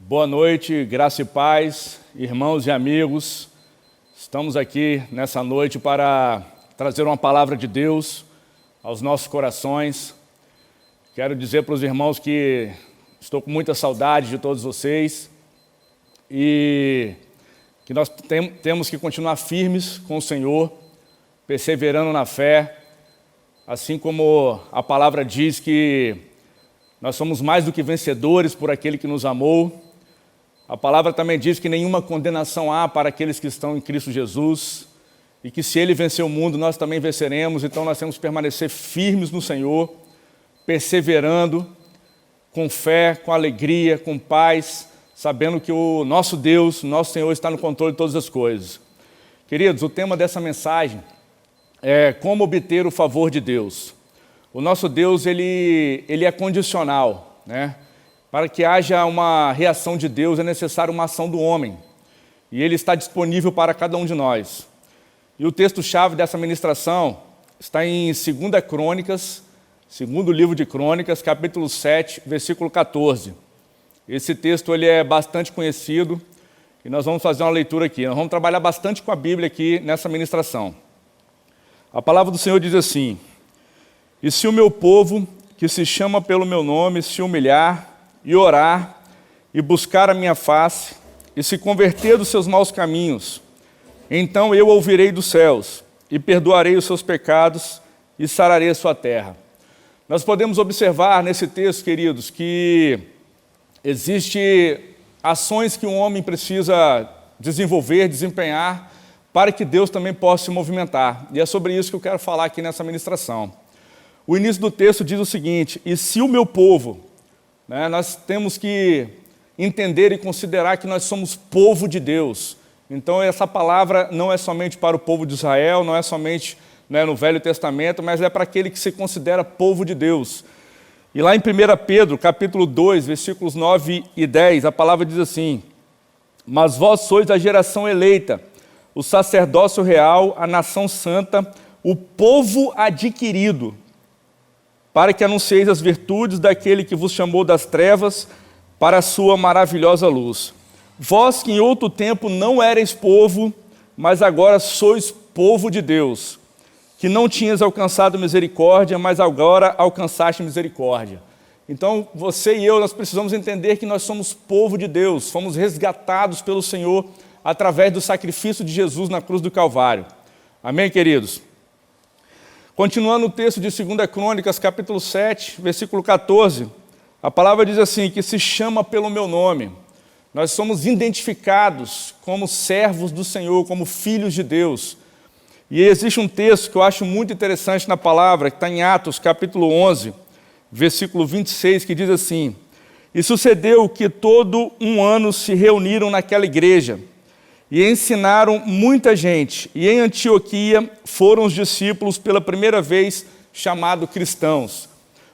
Boa noite, graça e paz, irmãos e amigos. Estamos aqui nessa noite para trazer uma palavra de Deus aos nossos corações. Quero dizer para os irmãos que estou com muita saudade de todos vocês e que nós temos que continuar firmes com o Senhor, perseverando na fé, assim como a palavra diz que nós somos mais do que vencedores por aquele que nos amou. A palavra também diz que nenhuma condenação há para aqueles que estão em Cristo Jesus e que se Ele vencer o mundo, nós também venceremos. Então nós temos que permanecer firmes no Senhor, perseverando, com fé, com alegria, com paz, sabendo que o nosso Deus, nosso Senhor está no controle de todas as coisas. Queridos, o tema dessa mensagem é como obter o favor de Deus. O nosso Deus, ele é condicional, né? Para que haja uma reação de Deus é necessário uma ação do homem. E Ele está disponível para cada um de nós. E o texto-chave dessa ministração está em 2 Crônicas, segundo livro de Crônicas, capítulo 7, versículo 14. Esse texto ele é bastante conhecido e nós vamos fazer uma leitura aqui. Nós vamos trabalhar bastante com a Bíblia aqui nessa ministração. A palavra do Senhor diz assim: E se o meu povo, que se chama pelo meu nome, se humilhar e orar, e buscar a minha face, e se converter dos seus maus caminhos, então eu ouvirei dos céus, e perdoarei os seus pecados, e sararei a sua terra. Nós podemos observar nesse texto, queridos, que existem ações que um homem precisa desenvolver, desempenhar, para que Deus também possa se movimentar. E é sobre isso que eu quero falar aqui nessa ministração. O início do texto diz o seguinte: e se o meu povo, nós temos que entender e considerar que nós somos povo de Deus. Então essa palavra não é somente para o povo de Israel, não é somente no Velho Testamento, mas é para aquele que se considera povo de Deus. E lá em 1 Pedro, capítulo 2, versículos 9 e 10, a palavra diz assim: Mas vós sois a geração eleita, o sacerdócio real, a nação santa, o povo adquirido, para que anuncieis as virtudes daquele que vos chamou das trevas para a sua maravilhosa luz. Vós que em outro tempo não erais povo, mas agora sois povo de Deus, que não tinhas alcançado misericórdia, mas agora alcançaste misericórdia. Então, você e eu, nós precisamos entender que nós somos povo de Deus, fomos resgatados pelo Senhor através do sacrifício de Jesus na cruz do Calvário. Amém, queridos? Continuando o texto de 2 Crônicas, capítulo 7, versículo 14, a palavra diz assim: que se chama pelo meu nome. Nós somos identificados como servos do Senhor, como filhos de Deus. E existe um texto que eu acho muito interessante na palavra, que está em Atos, capítulo 11, versículo 26, que diz assim: E sucedeu que todo um ano se reuniram naquela igreja, e ensinaram muita gente, e em Antioquia foram os discípulos pela primeira vez chamados cristãos.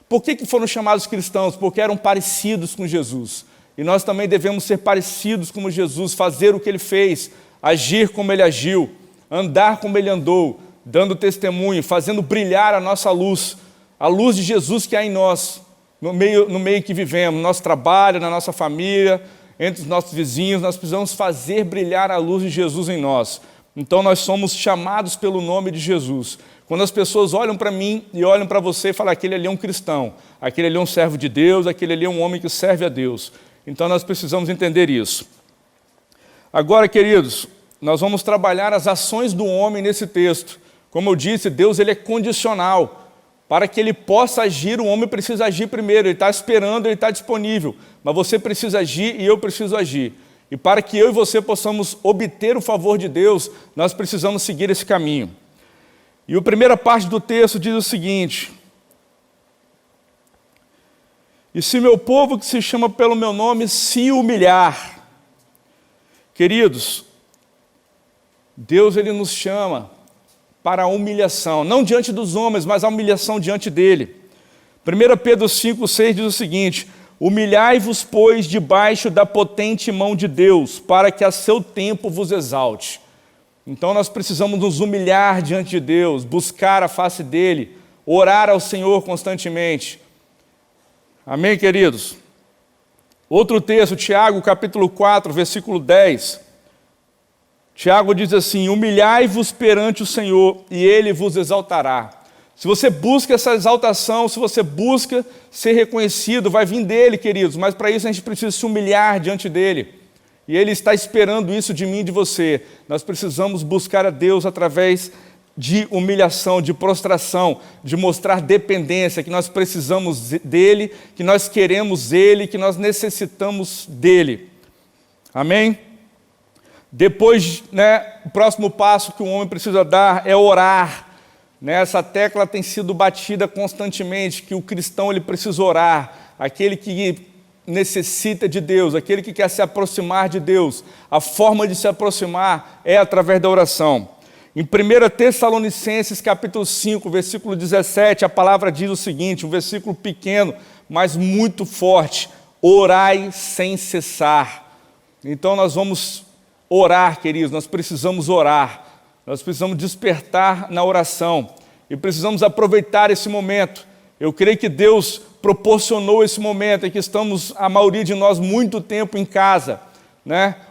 Por que foram chamados cristãos? Porque eram parecidos com Jesus. E nós também devemos ser parecidos com Jesus, fazer o que Ele fez, agir como Ele agiu, andar como Ele andou, dando testemunho, fazendo brilhar a nossa luz, a luz de Jesus que há em nós, no meio que vivemos, no nosso trabalho, na nossa família, entre os nossos vizinhos. Nós precisamos fazer brilhar a luz de Jesus em nós. Então nós somos chamados pelo nome de Jesus. Quando as pessoas olham para mim e olham para você e falam: aquele ali é um cristão, aquele ali é um servo de Deus, aquele ali é um homem que serve a Deus. Então nós precisamos entender isso. Agora, queridos, nós vamos trabalhar as ações do homem nesse texto. Como eu disse, Deus ele é condicional. Para que Ele possa agir, o homem precisa agir primeiro. Ele está esperando, Ele está disponível. Mas você precisa agir e eu preciso agir. E para que eu e você possamos obter o favor de Deus, nós precisamos seguir esse caminho. E a primeira parte do texto diz o seguinte: E se meu povo que se chama pelo meu nome se humilhar. Queridos, Deus ele nos chama para a humilhação, não diante dos homens, mas a humilhação diante dele. 1 Pedro 5,6 diz o seguinte: Humilhai-vos, pois, debaixo da potente mão de Deus, para que a seu tempo vos exalte. Então nós precisamos nos humilhar diante de Deus, buscar a face dele, orar ao Senhor constantemente. Amém, queridos? Outro texto, Tiago, capítulo 4, versículo 10. Tiago diz assim: humilhai-vos perante o Senhor, e Ele vos exaltará. Se você busca essa exaltação, se você busca ser reconhecido, vai vir dEle, queridos, mas para isso a gente precisa se humilhar diante dEle. E Ele está esperando isso de mim e de você. Nós precisamos buscar a Deus através de humilhação, de prostração, de mostrar dependência, que nós precisamos dEle, que nós queremos Ele, que nós necessitamos dEle. Amém? Depois, o próximo passo que o homem precisa dar é orar. Essa tecla tem sido batida constantemente, que o cristão ele precisa orar. Aquele que necessita de Deus, aquele que quer se aproximar de Deus, a forma de se aproximar é através da oração. Em 1 Tessalonicenses, capítulo 5, versículo 17, a palavra diz o seguinte, um versículo pequeno, mas muito forte: orai sem cessar. Então nós vamos orar, queridos, nós precisamos orar, nós precisamos despertar na oração e precisamos aproveitar esse momento. Eu creio que Deus proporcionou esse momento em que estamos, a maioria de nós, muito tempo em casa,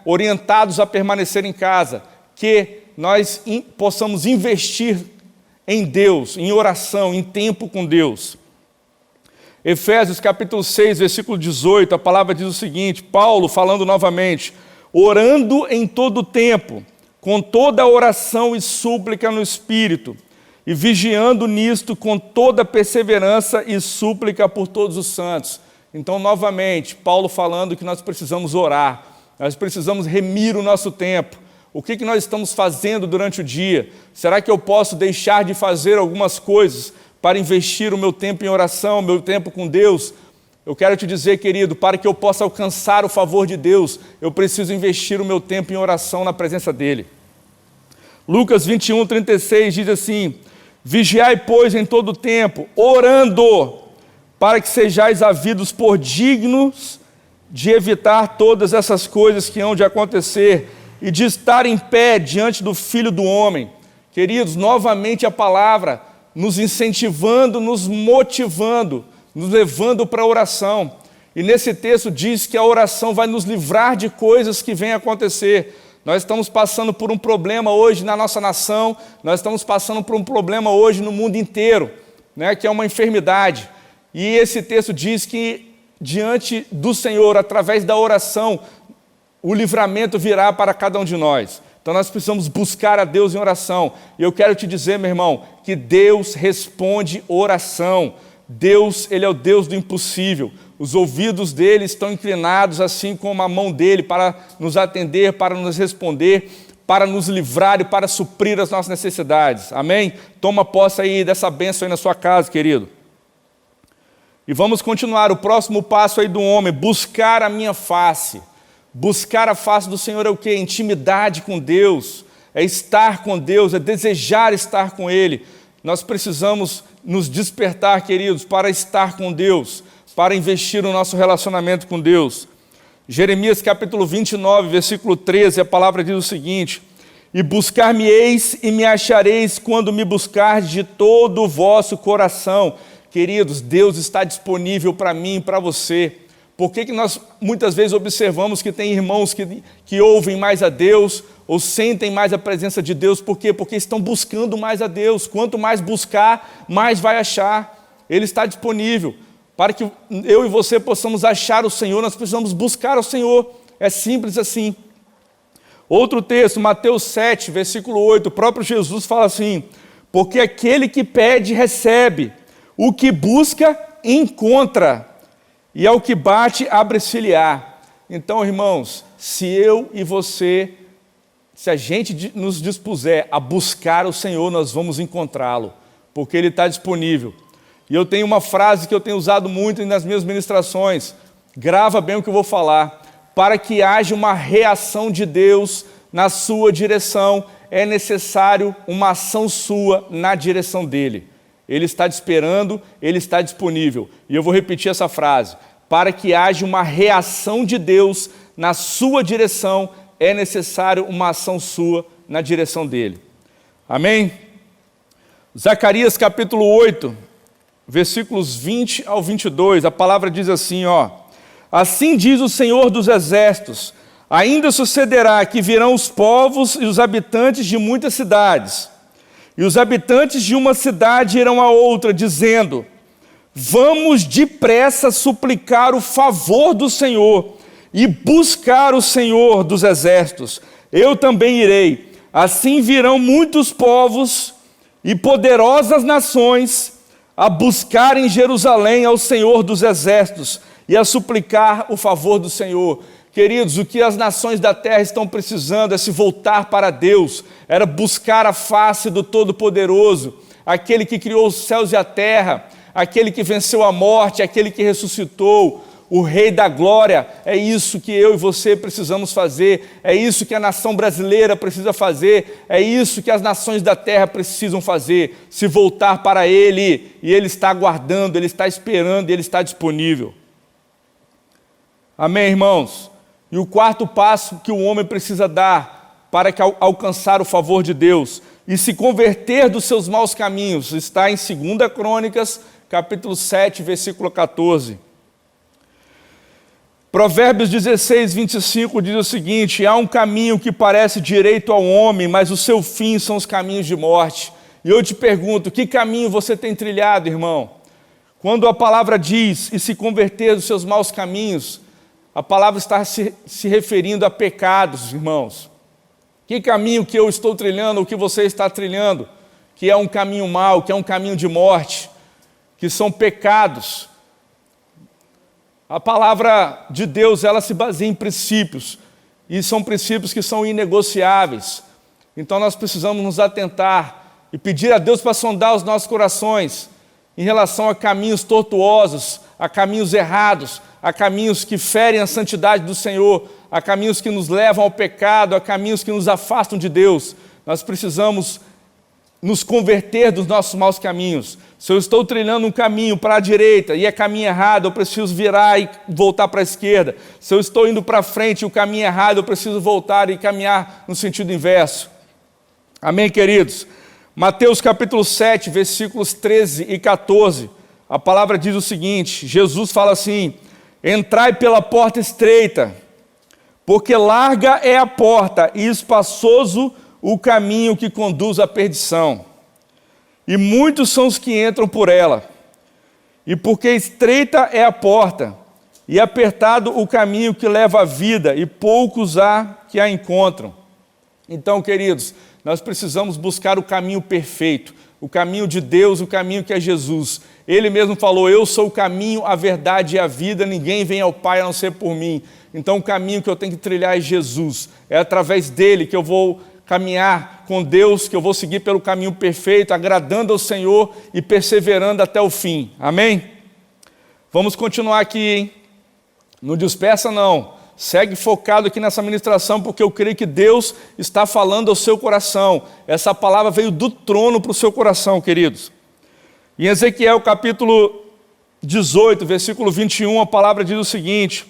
orientados a permanecer em casa, que nós possamos investir em Deus, em oração, em tempo com Deus. Efésios capítulo 6, versículo 18, a palavra diz o seguinte, Paulo falando novamente: orando em todo tempo, com toda oração e súplica no Espírito, e vigiando nisto com toda perseverança e súplica por todos os santos. Então, novamente, Paulo falando que nós precisamos orar, nós precisamos remir o nosso tempo. O que nós estamos fazendo durante o dia? Será que eu posso deixar de fazer algumas coisas para investir o meu tempo em oração, o meu tempo com Deus? Eu quero te dizer, querido, para que eu possa alcançar o favor de Deus, eu preciso investir o meu tempo em oração na presença dEle. Lucas 21, 36 diz assim: vigiai, pois, em todo tempo, orando, para que sejais havidos por dignos de evitar todas essas coisas que hão de acontecer e de estar em pé diante do Filho do Homem. Queridos, novamente a palavra nos incentivando, nos motivando, nos levando para a oração. E nesse texto diz que a oração vai nos livrar de coisas que vêm acontecer. Nós estamos passando por um problema hoje na nossa nação, nós estamos passando por um problema hoje no mundo inteiro, que é uma enfermidade. E esse texto diz que diante do Senhor, através da oração, o livramento virá para cada um de nós. Então nós precisamos buscar a Deus em oração. E eu quero te dizer, meu irmão, que Deus responde oração. Deus, Ele é o Deus do impossível. Os ouvidos dEle estão inclinados, assim como a mão dEle, para nos atender, para nos responder, para nos livrar e para suprir as nossas necessidades. Amém? Toma posse aí dessa bênção aí na sua casa, querido. E vamos continuar. O próximo passo aí do homem: buscar a minha face. Buscar a face do Senhor é o quê? Intimidade com Deus, é estar com Deus, é desejar estar com Ele. Nós precisamos nos despertar, queridos, para estar com Deus, para investir no nosso relacionamento com Deus. Jeremias capítulo 29, versículo 13, a palavra diz o seguinte: e buscar-me-eis e me achareis quando me buscardes de todo o vosso coração. Queridos, Deus está disponível para mim e para você. Por que nós muitas vezes observamos que tem irmãos que ouvem mais a Deus ou sentem mais a presença de Deus? Por quê? Porque estão buscando mais a Deus. Quanto mais buscar, mais vai achar. Ele está disponível. Para que eu e você possamos achar o Senhor, nós precisamos buscar o Senhor. É simples assim. Outro texto, Mateus 7, versículo 8, o próprio Jesus fala assim: porque aquele que pede, recebe, o que busca, encontra, e ao que bate, abre-se-lhe-á. Então, irmãos, se eu e você, se a gente nos dispuser a buscar o Senhor, nós vamos encontrá-lo, porque Ele está disponível. E eu tenho uma frase que eu tenho usado muito nas minhas ministrações, grava bem o que eu vou falar: para que haja uma reação de Deus na sua direção, é necessário uma ação sua na direção dEle. Ele está te esperando, Ele está disponível. E eu vou repetir essa frase: para que haja uma reação de Deus na sua direção, é necessário uma ação sua na direção dEle. Amém? Zacarias capítulo 8, versículos 20 ao 22, a palavra diz assim, Assim diz o Senhor dos Exércitos: ainda sucederá que virão os povos e os habitantes de muitas cidades, e os habitantes de uma cidade irão a outra, dizendo: vamos depressa suplicar o favor do Senhor e buscar o Senhor dos Exércitos. Eu também irei. Assim virão muitos povos e poderosas nações a buscar em Jerusalém ao Senhor dos Exércitos e a suplicar o favor do Senhor. Queridos, o que as nações da terra estão precisando é se voltar para Deus, era buscar a face do Todo-Poderoso, aquele que criou os céus e a terra, aquele que venceu a morte, aquele que ressuscitou, o Rei da Glória. É isso que eu e você precisamos fazer, é isso que a nação brasileira precisa fazer, é isso que as nações da terra precisam fazer, se voltar para Ele, e Ele está aguardando, Ele está esperando, Ele está disponível. Amém, irmãos? E o quarto passo que o homem precisa dar para alcançar o favor de Deus e se converter dos seus maus caminhos está em 2 Crônicas, capítulo 7, versículo 14. Provérbios 16, 25 diz o seguinte: há um caminho que parece direito ao homem, mas o seu fim são os caminhos de morte. E eu te pergunto, que caminho você tem trilhado, irmão? Quando a palavra diz, e se converter dos seus maus caminhos, a palavra está se referindo a pecados, irmãos. Que caminho que eu estou trilhando, o que você está trilhando, que é um caminho mau, que é um caminho de morte, que são pecados. A palavra de Deus, ela se baseia em princípios, e são princípios que são inegociáveis. Então nós precisamos nos atentar e pedir a Deus para sondar os nossos corações em relação a caminhos tortuosos, a caminhos errados, a caminhos que ferem a santidade do Senhor, a caminhos que nos levam ao pecado, a caminhos que nos afastam de Deus. Nós precisamos nos converter dos nossos maus caminhos. Se eu estou trilhando um caminho para a direita e é caminho errado, eu preciso virar e voltar para a esquerda. Se eu estou indo para frente e o caminho é errado, eu preciso voltar e caminhar no sentido inverso. Amém, queridos? Mateus capítulo 7, versículos 13 e 14, a palavra diz o seguinte, Jesus fala assim: entrai pela porta estreita, porque larga é a porta e espaçoso o caminho que conduz à perdição, e muitos são os que entram por ela. E porque estreita é a porta, e apertado o caminho que leva à vida, e poucos há que a encontram. Então, queridos, nós precisamos buscar o caminho perfeito, o caminho de Deus, o caminho que é Jesus. Ele mesmo falou: eu sou o caminho, a verdade e a vida, ninguém vem ao Pai a não ser por mim. Então o caminho que eu tenho que trilhar é Jesus, é através dele que eu vou caminhar com Deus, que eu vou seguir pelo caminho perfeito, agradando ao Senhor e perseverando até o fim. Amém? Vamos continuar aqui, hein? Não dispersa não, segue focado aqui nessa ministração, porque eu creio que Deus está falando ao seu coração. Essa palavra veio do trono para o seu coração, queridos. Em Ezequiel capítulo 18, versículo 21, a palavra diz o seguinte: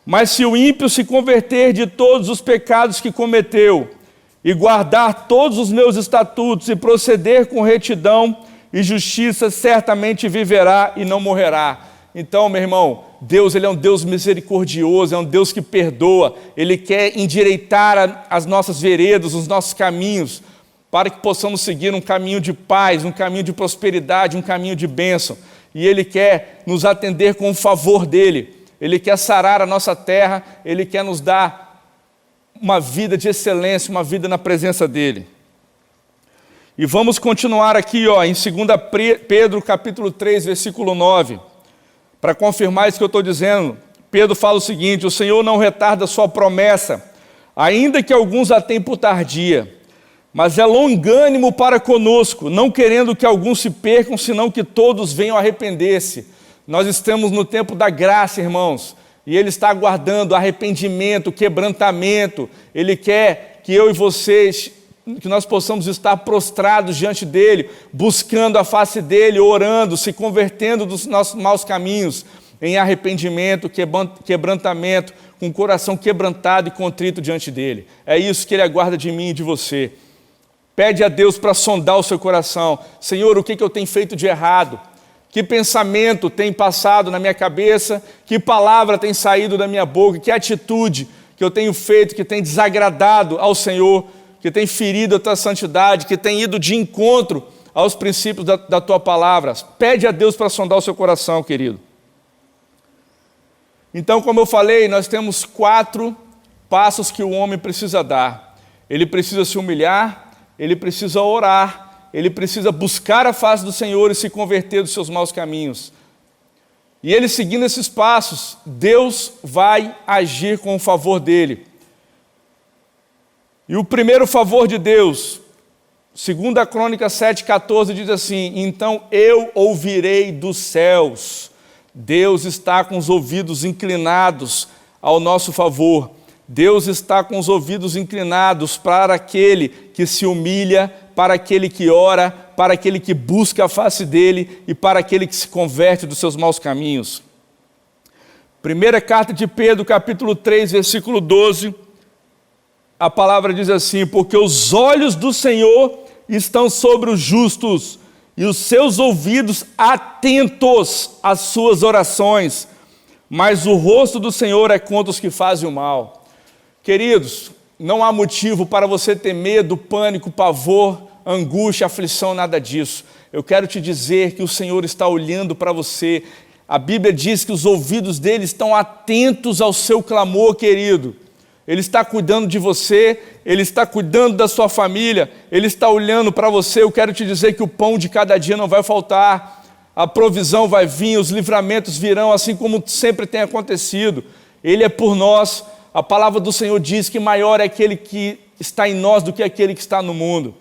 mas se o ímpio se converter de todos os pecados que cometeu, e guardar todos os meus estatutos, e proceder com retidão e justiça, certamente viverá e não morrerá. Então, meu irmão, Deus, Ele é um Deus misericordioso, é um Deus que perdoa, Ele quer endireitar as nossas veredas, os nossos caminhos, para que possamos seguir um caminho de paz, um caminho de prosperidade, um caminho de bênção. E Ele quer nos atender com o favor dEle, Ele quer sarar a nossa terra, Ele quer nos dar uma vida de excelência, uma vida na presença dEle. E vamos continuar aqui em 2 Pedro capítulo 3, versículo 9, para confirmar isso que eu estou dizendo. Pedro fala o seguinte: o Senhor não retarda a sua promessa, ainda que alguns a tenham por tardia, mas é longânimo para conosco, não querendo que alguns se percam, senão que todos venham a arrepender-se. Nós estamos no tempo da graça, irmãos, e Ele está aguardando arrependimento, quebrantamento. Ele quer que eu e vocês, que nós possamos estar prostrados diante dEle, buscando a face dEle, orando, se convertendo dos nossos maus caminhos, em arrependimento, quebrantamento, com o coração quebrantado e contrito diante dEle. É isso que Ele aguarda de mim e de você. Pede a Deus para sondar o seu coração. Senhor, o que eu tenho feito de errado? que pensamento tem passado na minha cabeça, que palavra tem saído da minha boca, que atitude que eu tenho feito, que tem desagradado ao Senhor, que tem ferido a tua santidade, que tem ido de encontro aos princípios da tua palavra. Pede a Deus para sondar o seu coração, querido. Então, como eu falei, nós temos 4 passos que o homem precisa dar. Ele precisa se humilhar, ele precisa orar, ele precisa buscar a face do Senhor e se converter dos seus maus caminhos. E ele seguindo esses passos, Deus vai agir com o favor dele. E o primeiro favor de Deus, 2 Crônicas 7,14 diz assim: então eu ouvirei dos céus. Deus está com os ouvidos inclinados ao nosso favor. Deus está com os ouvidos inclinados para aquele que se humilha, para aquele que ora, para aquele que busca a face dele e para aquele que se converte dos seus maus caminhos. Primeira carta de Pedro, capítulo 3, versículo 12, a palavra diz assim: porque os olhos do Senhor estão sobre os justos e os seus ouvidos atentos às suas orações, mas o rosto do Senhor é contra os que fazem o mal. Queridos, não há motivo para você ter medo, pânico, pavor, angústia, aflição, nada disso. Eu quero te dizer que o Senhor está olhando para você. A Bíblia diz que os ouvidos dele estão atentos ao seu clamor, querido. Ele está cuidando de você, ele está cuidando da sua família, ele está olhando para você. Eu quero te dizer que o pão de cada dia não vai faltar, a provisão vai vir, os livramentos virão, assim como sempre tem acontecido. Ele é por nós. A palavra do Senhor diz que maior é aquele que está em nós do que aquele que está no mundo.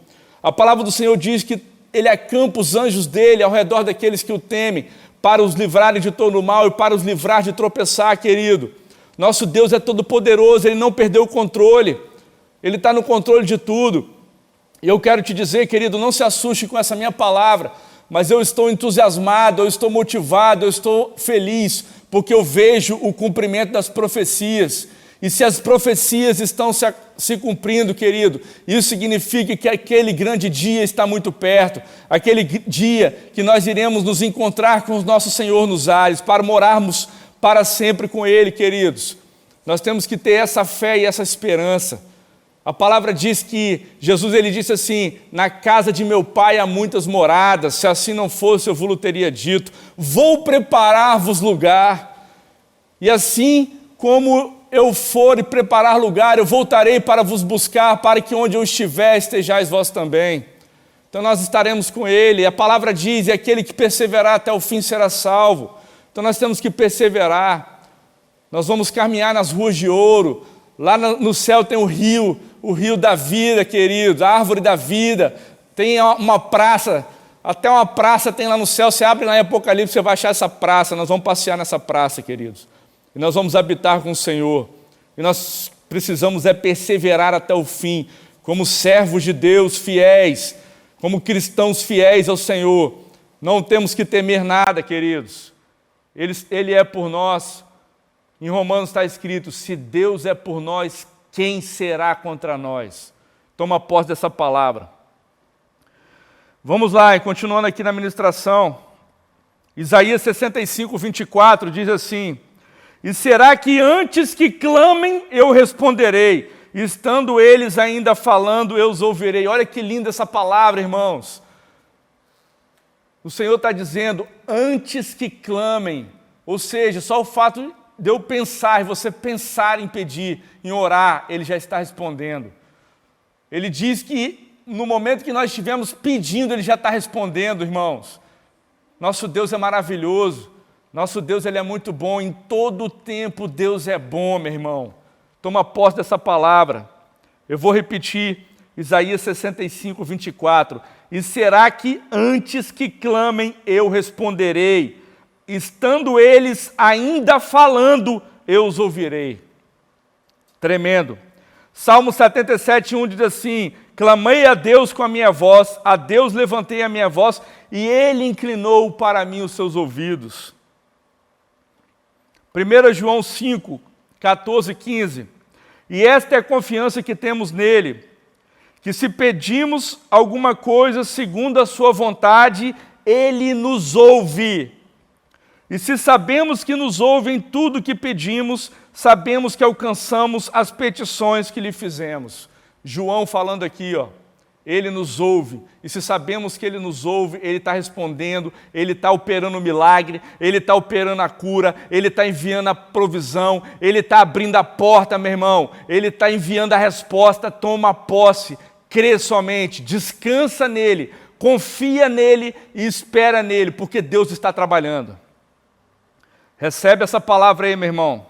A palavra do Senhor diz que ele acampa os anjos dele ao redor daqueles que o temem, para os livrarem de todo o mal e para os livrar de tropeçar, querido. Nosso Deus é todo poderoso, ele não perdeu o controle, ele está no controle de tudo. E eu quero te dizer, querido, não se assuste com essa minha palavra, mas eu estou entusiasmado, eu estou motivado, eu estou feliz, porque eu vejo o cumprimento das profecias. E se as profecias estão se cumprindo, querido, isso significa que aquele grande dia está muito perto, aquele dia que nós iremos nos encontrar com o nosso Senhor nos ares, para morarmos para sempre com Ele, queridos. Nós temos que ter essa fé e essa esperança. A palavra diz que Jesus ele disse assim: na casa de meu Pai há muitas moradas, se assim não fosse eu vos teria dito, vou preparar-vos lugar, e assim como eu for e preparar lugar, eu voltarei para vos buscar, para que onde eu estiver, estejais vós também. Então nós estaremos com Ele. A palavra diz, e aquele que perseverar até o fim será salvo. Então nós temos que perseverar. Nós vamos caminhar nas ruas de ouro. Lá no céu tem o rio da vida, queridos, a árvore da vida. Tem uma praça, até uma praça tem lá no céu. Você abre lá em Apocalipse, você vai achar essa praça. Nós vamos passear nessa praça, queridos. E nós vamos habitar com o Senhor. E nós precisamos perseverar até o fim, como servos de Deus fiéis, como cristãos fiéis ao Senhor. Não temos que temer nada, queridos. Ele é por nós. Em Romanos está escrito: se Deus é por nós, quem será contra nós? Toma posse dessa palavra. Vamos lá, e continuando aqui na ministração. Isaías 65, 24 diz assim: e será que antes que clamem, eu responderei, estando eles ainda falando, eu os ouvirei. Olha que linda essa palavra, irmãos. O Senhor está dizendo, antes que clamem, ou seja, só o fato de eu pensar, e você pensar em pedir, em orar, Ele já está respondendo. Ele diz que no momento que nós estivermos pedindo, Ele já está respondendo, irmãos. Nosso Deus é maravilhoso. Nosso Deus ele é muito bom, em todo o tempo Deus é bom, meu irmão. Toma posse dessa palavra. Eu vou repetir, Isaías 65, 24. E será que antes que clamem eu responderei, estando eles ainda falando, eu os ouvirei. Tremendo. Salmo 77, 1 diz assim: clamei a Deus com a minha voz, a Deus levantei a minha voz, e Ele inclinou para mim os seus ouvidos. 1 João 5, 14, 15. E esta é a confiança que temos nele, que se pedimos alguma coisa segundo a sua vontade, Ele nos ouve. E se sabemos que nos ouve em tudo que pedimos, sabemos que alcançamos as petições que lhe fizemos. João falando aqui, Ele nos ouve. E se sabemos que Ele nos ouve, Ele está respondendo, Ele está operando o milagre, Ele está operando a cura, Ele está enviando a provisão, Ele está abrindo a porta, meu irmão, Ele está enviando a resposta. Toma posse, crê somente, descansa nele, confia nele e espera nele, porque Deus está trabalhando. Recebe essa palavra aí, meu irmão.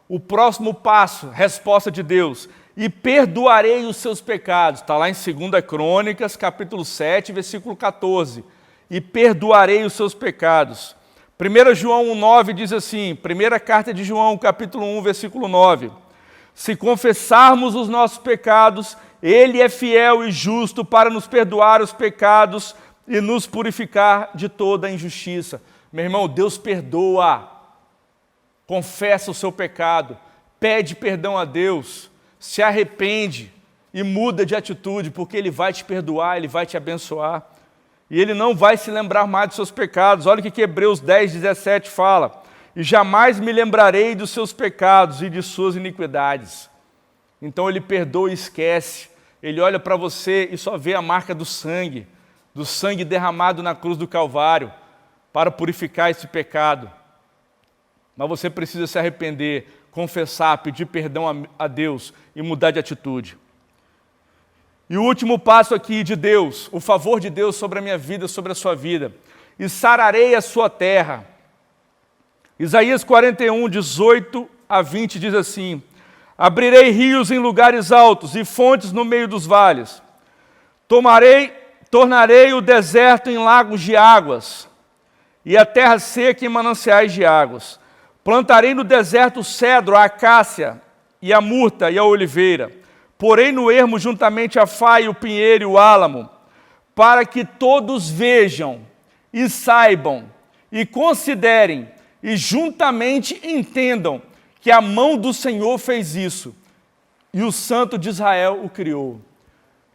O próximo passo, resposta de Deus: e perdoarei os seus pecados. Está lá em 2 Crônicas, capítulo 7, versículo 14. E perdoarei os seus pecados. 1 João 1,9 diz assim, primeira carta de João, capítulo 1, versículo 9. Se confessarmos os nossos pecados, Ele é fiel e justo para nos perdoar os pecados e nos purificar de toda a injustiça. Meu irmão, Deus perdoa. Confessa o seu pecado, pede perdão a Deus, se arrepende e muda de atitude, porque Ele vai te perdoar, Ele vai te abençoar. E Ele não vai se lembrar mais dos seus pecados. Olha o que Hebreus 10, 17 fala. E jamais me lembrarei dos seus pecados e de suas iniquidades. Então Ele perdoa e esquece. Ele olha para você e só vê a marca do sangue derramado na cruz do Calvário, para purificar esse pecado. Mas você precisa se arrepender, confessar, pedir perdão a Deus e mudar de atitude. E o último passo aqui de Deus, o favor de Deus sobre a minha vida, sobre a sua vida. E sararei a sua terra. Isaías 41, 18 a 20 diz assim: abrirei rios em lugares altos e fontes no meio dos vales. Tornarei o deserto em lagos de águas e a terra seca em mananciais de águas. Plantarei no deserto o cedro, a acácia, e a murta e a oliveira. Porei no ermo juntamente a faia, o pinheiro e o álamo, para que todos vejam e saibam e considerem e juntamente entendam que a mão do Senhor fez isso e o Santo de Israel o criou.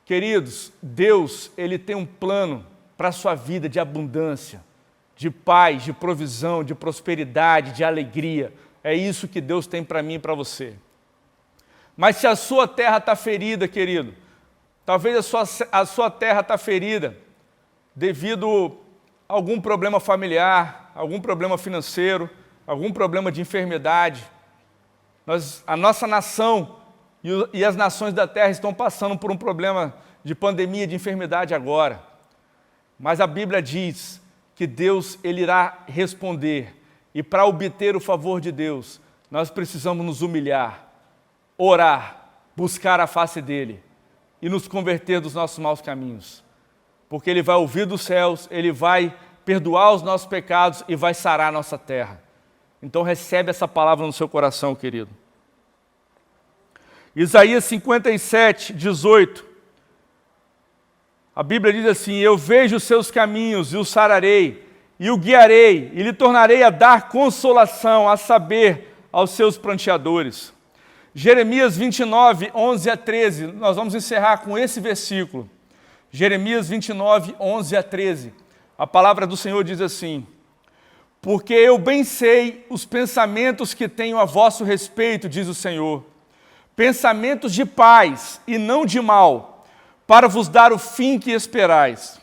Queridos, Deus, Ele tem um plano para a sua vida de abundância, de paz, de provisão, de prosperidade, de alegria. É isso que Deus tem para mim e para você. Mas se a sua terra está ferida, querido, talvez a sua terra está ferida devido a algum problema familiar, algum problema financeiro, algum problema de enfermidade. A nossa nação e as nações da terra estão passando por um problema de pandemia, de enfermidade agora. Mas a Bíblia diz que Deus, Ele irá responder. E para obter o favor de Deus, nós precisamos nos humilhar, orar, buscar a face dEle e nos converter dos nossos maus caminhos. Porque Ele vai ouvir dos céus, Ele vai perdoar os nossos pecados e vai sarar a nossa terra. Então recebe essa palavra no seu coração, querido. Isaías 57, 18. A Bíblia diz assim: eu vejo os seus caminhos e o sararei, e o guiarei, e lhe tornarei a dar consolação, a saber, aos seus pranteadores. Jeremias 29, 11 a 13, nós vamos encerrar com esse versículo. Jeremias 29, 11 a 13. A palavra do Senhor diz assim: porque eu bem sei os pensamentos que tenho a vosso respeito, diz o Senhor, pensamentos de paz e não de mal, para vos dar o fim que esperais.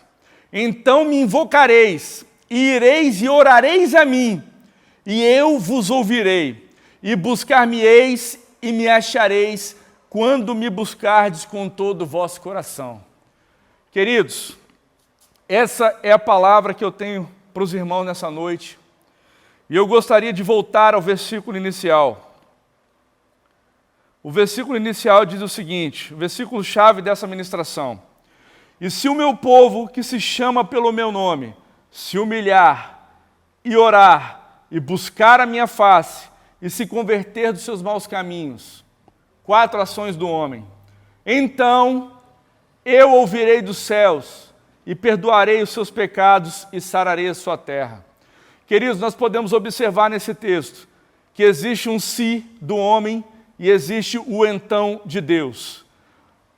Então me invocareis, e ireis e orareis a mim, e eu vos ouvirei, e buscar-me-eis e me achareis, quando me buscardes com todo o vosso coração. Queridos, essa é a palavra que eu tenho para os irmãos nessa noite, e eu gostaria de voltar ao versículo inicial. O versículo inicial diz o seguinte, o versículo-chave dessa ministração: e se o meu povo, que se chama pelo meu nome, se humilhar e orar e buscar a minha face e se converter dos seus maus caminhos, 4 ações do homem, então eu ouvirei dos céus e perdoarei os seus pecados e sararei a sua terra. Queridos, nós podemos observar nesse texto que existe um se do homem e existe o então de Deus.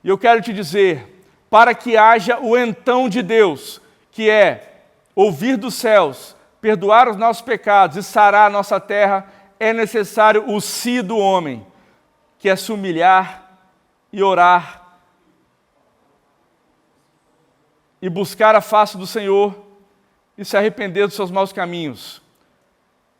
E eu quero te dizer, para que haja o então de Deus, que é ouvir dos céus, perdoar os nossos pecados e sarar a nossa terra, é necessário o si do homem, que é se humilhar e orar e buscar a face do Senhor e se arrepender dos seus maus caminhos.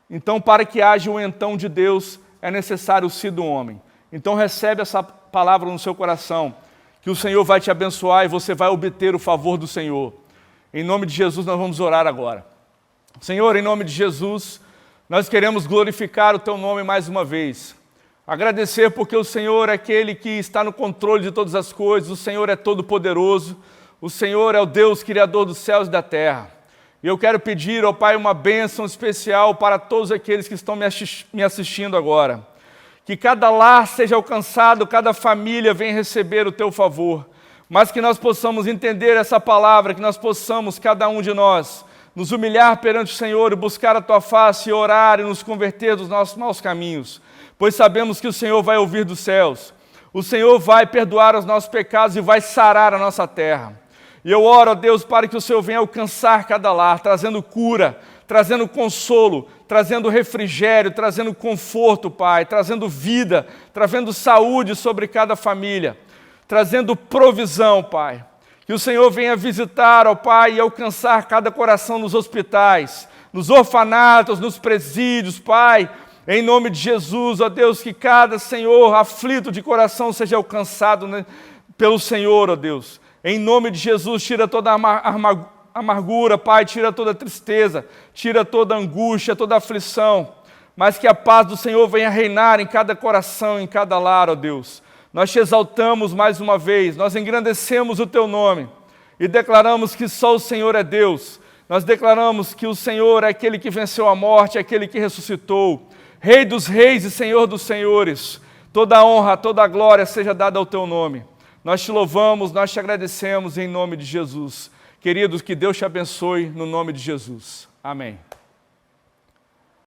Então, para que haja o então de Deus, é necessário o si do homem. Então, recebe essa palavra no seu coração, que o Senhor vai te abençoar e você vai obter o favor do Senhor. Em nome de Jesus, nós vamos orar agora. Senhor, em nome de Jesus, nós queremos glorificar o Teu nome mais uma vez. Agradecer porque o Senhor é aquele que está no controle de todas as coisas, o Senhor é todo-poderoso, o Senhor é o Deus Criador dos céus e da terra. E eu quero pedir, ó Pai, uma bênção especial para todos aqueles que estão me assistindo agora. Que cada lar seja alcançado, cada família venha receber o Teu favor. Mas que nós possamos entender essa palavra, que nós possamos, cada um de nós, nos humilhar perante o Senhor e buscar a Tua face, e orar e nos converter dos nossos maus caminhos. Pois sabemos que o Senhor vai ouvir dos céus. O Senhor vai perdoar os nossos pecados e vai sarar a nossa terra. E eu oro, ó Deus, para que o Senhor venha alcançar cada lar, trazendo cura, trazendo consolo, trazendo refrigério, trazendo conforto, Pai, trazendo vida, trazendo saúde sobre cada família, trazendo provisão, Pai. Que o Senhor venha visitar, ó Pai, e alcançar cada coração nos hospitais, nos orfanatos, nos presídios, Pai. Em nome de Jesus, ó Deus, que cada Senhor aflito de coração seja alcançado, né, pelo Senhor, ó Deus. Em nome de Jesus, tira toda a amargura, Pai, tira toda a tristeza, tira toda a angústia, toda a aflição, mas que a paz do Senhor venha reinar em cada coração, em cada lar, ó Deus. Nós te exaltamos mais uma vez, nós engrandecemos o Teu nome e declaramos que só o Senhor é Deus. Nós declaramos que o Senhor é aquele que venceu a morte, é aquele que ressuscitou. Rei dos reis e Senhor dos senhores, toda a honra, toda a glória seja dada ao Teu nome. Nós te louvamos, nós te agradecemos em nome de Jesus. Queridos, que Deus te abençoe no nome de Jesus. Amém.